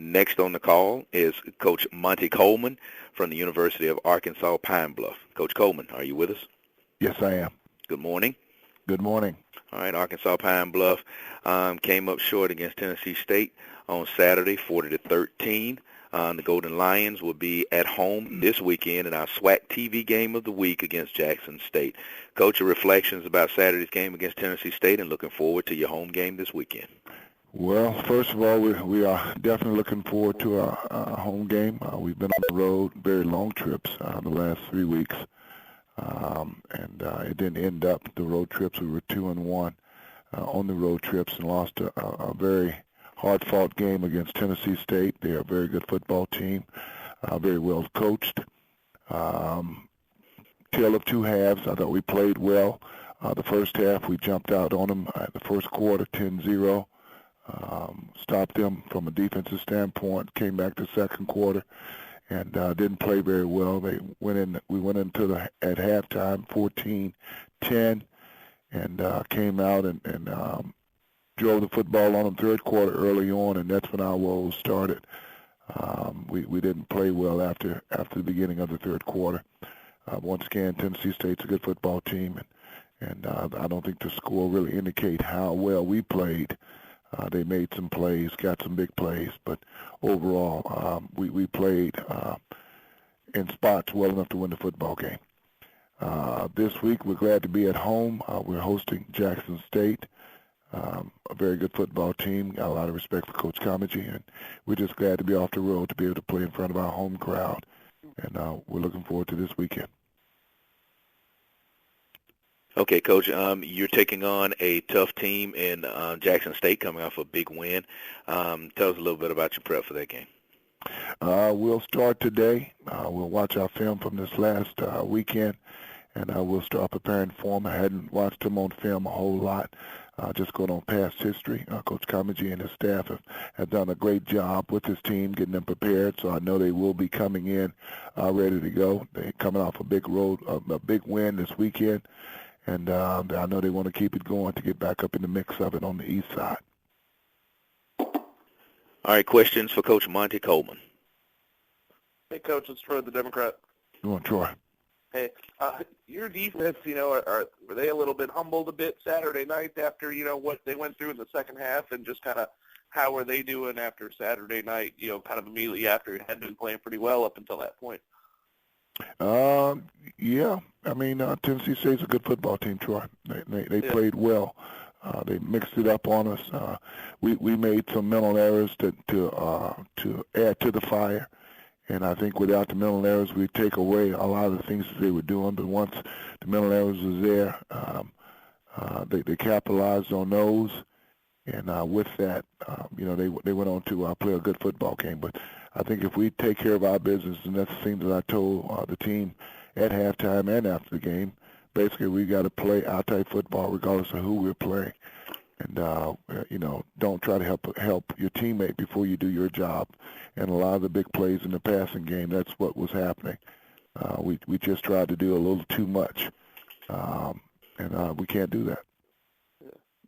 Next on the call is Coach Monte Coleman from the University of Arkansas Pine Bluff. Coach Coleman, are you with us? Yes, I am. Good morning. Good morning. All right, Arkansas Pine Bluff came up short against Tennessee State on Saturday, 40-13. The Golden Lions will be at home this weekend in our SWAC TV game of the week against Jackson State. Coach, your reflections about Saturday's game against Tennessee State and looking forward to your home game this weekend. Well, first of all, we are definitely looking forward to our home game. We've been on the road, very long trips the last 3 weeks, and it didn't end up the road trips. We were 2-1 on the road trips and lost a very hard-fought game against Tennessee State. They are a very good football team, very well coached. Tale of two halves. I thought we played well. The first half, we jumped out on them at the first quarter, 10-0. Stopped them from a defensive standpoint, came back to second quarter, and didn't play very well. We went into at halftime 14-10, and came out and drove the football on them third quarter early on, and that's when our woes started. We didn't play well after the beginning of the third quarter. Once again, Tennessee State's a good football team, and I don't think the score really indicates how well we played. They made some plays, got some big plays, but overall, we played in spots well enough to win the football game. This week, we're glad to be at home. We're hosting Jackson State, a very good football team. Got a lot of respect for Coach Comagee, and we're just glad to be off the road to be able to play in front of our home crowd, and we're looking forward to this weekend. Okay, Coach, you're taking on a tough team in Jackson State coming off a big win. Tell us a little bit about your prep for that game. We'll start today. We'll watch our film from this last weekend, and we'll start preparing for them. I hadn't watched them on film a whole lot, just going on past history. Coach Comagee and his staff have done a great job with his team, getting them prepared, so I know they will be coming in ready to go. They're coming off a big win this weekend. And I know they want to keep it going to get back up in the mix of it on the east side. All right, questions for Coach Monte Coleman. Hey, Coach, it's Troy, the Democrat. You want Troy? Hey, your defense, were they a little bit humbled a bit Saturday night after, what they went through in the second half, and just kind of how were they doing after Saturday night, kind of immediately after it had been playing pretty well up until that point? Yeah. I mean, Tennessee State's a good football team, Troy. They played well. They mixed it up on us. We made some mental errors to add to the fire, and I think without the mental errors, we take away a lot of the things that they were doing. But once the mental errors was there, they capitalized on those, and with that, they went on to play a good football game. But I think if we take care of our business, and that's the thing that I told the team at halftime and after the game, basically we got to play our type football regardless of who we're playing. And, don't try to help your teammate before you do your job. And a lot of the big plays in the passing game, that's what was happening. We just tried to do a little too much, and we can't do that.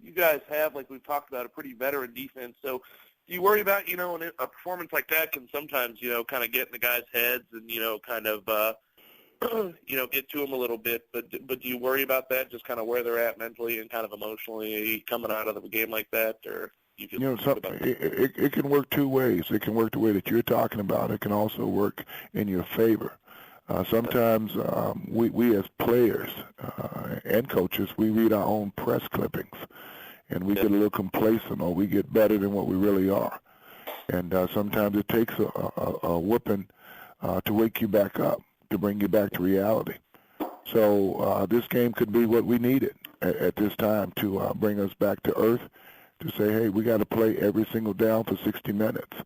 You guys have, like we've talked about, a pretty veteran defense, so do you worry about, a performance like that can sometimes, kind of get in the guys' heads and, kind of, get to them a little bit. But do you worry about that, just kind of where they're at mentally and kind of emotionally coming out of a game like that? Or do you feel about that? It can work two ways. It can work the way that you're talking about. It can also work in your favor. Sometimes we as players and coaches, we read our own press clippings. And we get a little complacent, or we get better than what we really are. And sometimes it takes a whipping to wake you back up, to bring you back to reality. So this game could be what we needed at this time to bring us back to earth, to say, hey, we got to play every single down for 60 minutes.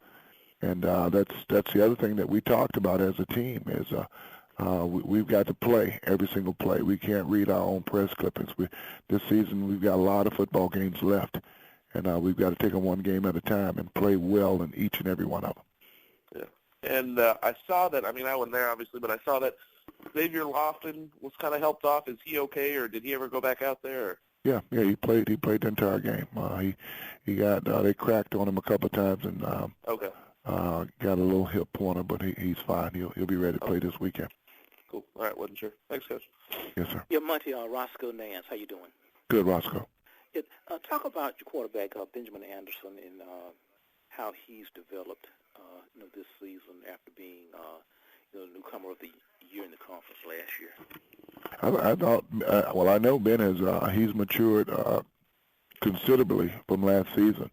And that's the other thing that we talked about as a team is we've got to play every single play. We can't read our own press clippings. This season we've got a lot of football games left, and we've got to take them one game at a time and play well in each and every one of them. Yeah, and I saw that. I mean, I wasn't there obviously, but I saw that Xavier Lofton was kind of helped off. Is he okay, or did he ever go back out there? Or? Yeah, he played the entire game. They cracked on him a couple of times, and okay. little hip pointer, but he's fine. He'll be ready to play this weekend. Cool. All right, wasn't sure. Thanks, Coach. Yes, sir. Yeah, Monte, Roscoe Nance, how you doing? Good, Roscoe. Yeah, talk about your quarterback, Benjamin Anderson, and how he's developed, this season after being, the newcomer of the year in the conference last year. I thought, I know Ben he's matured considerably from last season.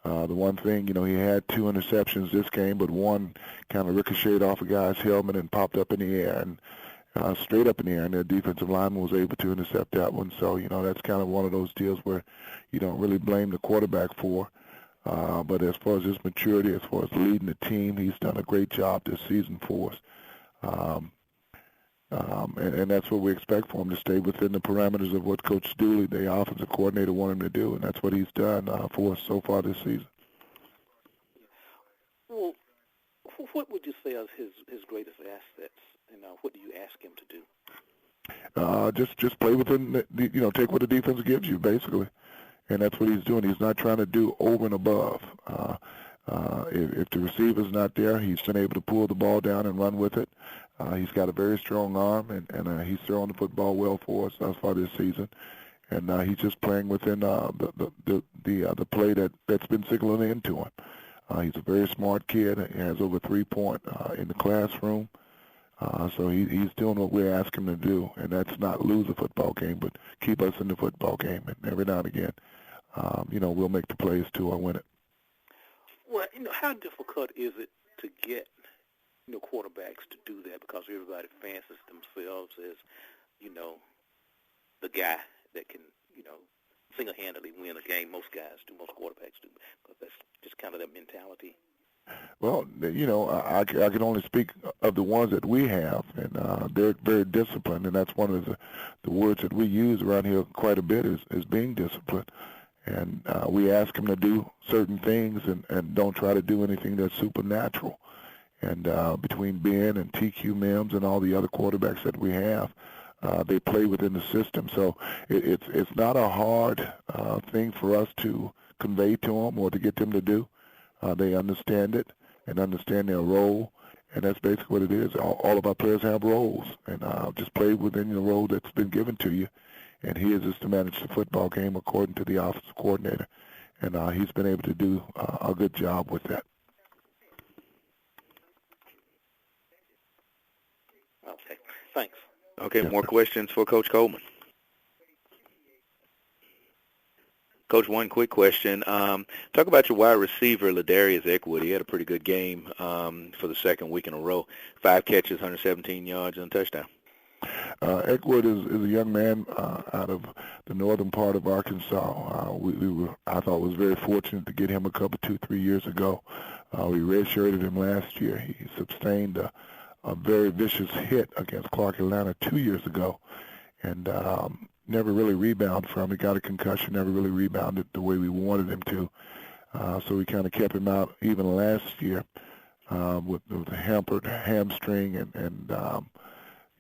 The one thing, he had 2 interceptions this game, but one kind of ricocheted off a guy's helmet and popped up in the air, and straight up in the air, and their defensive lineman was able to intercept that one. So, that's kind of one of those deals where you don't really blame the quarterback for. But as far as his maturity, as far as leading the team, he's done a great job this season for us. And that's what we expect for him, to stay within the parameters of what Coach Dooley, the offensive coordinator, wanted him to do, and that's what he's done for us so far this season. Well, what would you say is his greatest assets, and what do you ask him to do? Just play within, take what the defense gives you, basically, and that's what he's doing. He's not trying to do over and above. If the receiver's not there, he's been able to pull the ball down and run with it. He's got a very strong arm, and he's throwing the football well for us thus far this season. And he's just playing within the play that's been signaled into him. He's a very smart kid. He has over 3 point in the classroom. So he's doing what we ask him to do, and that's not lose a football game, but keep us in the football game. And every now and again, we'll make the plays to win it. Well, how difficult is it to get quarterbacks to do that, because everybody fancies themselves as, the guy that can, single-handedly win a game. Most guys do, most quarterbacks do, but that's just kind of that mentality. Well, I can only speak of the ones that we have, and they're very disciplined, and that's one of the words that we use around here quite a bit is being disciplined. And we ask them to do certain things and don't try to do anything that's supernatural. And between Ben and TQ Mims and all the other quarterbacks that we have, they play within the system. So it's not a hard thing for us to convey to them or to get them to do. They understand it and understand their role, and that's basically what it is. All of our players have roles, and just play within the role that's been given to you. And he is just to manage the football game according to the offensive coordinator, and he's been able to do a good job with that. Okay, thanks. Okay, more questions for Coach Coleman? Coach, one quick question. Talk about your wide receiver, Ladarius Eckwood. He had a pretty good game for the second week in a row. 5 catches, 117 yards, and a touchdown. Eckwood is a young man out of the northern part of Arkansas. I thought was very fortunate to get him a couple, 2-3 years ago. We redshirted him last year. He sustained a very vicious hit against Clark Atlanta 2 years ago, and never really rebounded from. He got a concussion, never really rebounded the way we wanted him to. So we kind of kept him out even last year with a hampered hamstring, and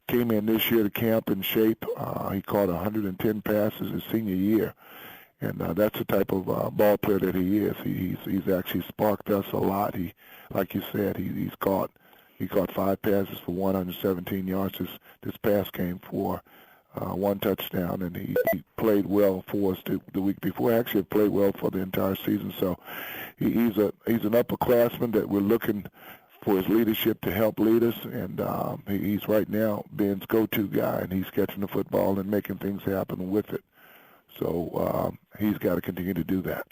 came in this year to camp in shape. He caught 110 passes his senior year, and that's the type of ball player that he is. He's actually sparked us a lot. He, like you said, he caught 5 passes for 117 yards this past game for 1 touchdown, and he played well for us the week before. Actually played well for the entire season. So he's an upperclassman that we're looking for his leadership to help lead us, and he's right now Ben's go-to guy, and he's catching the football and making things happen with it. So he's got to continue to do that.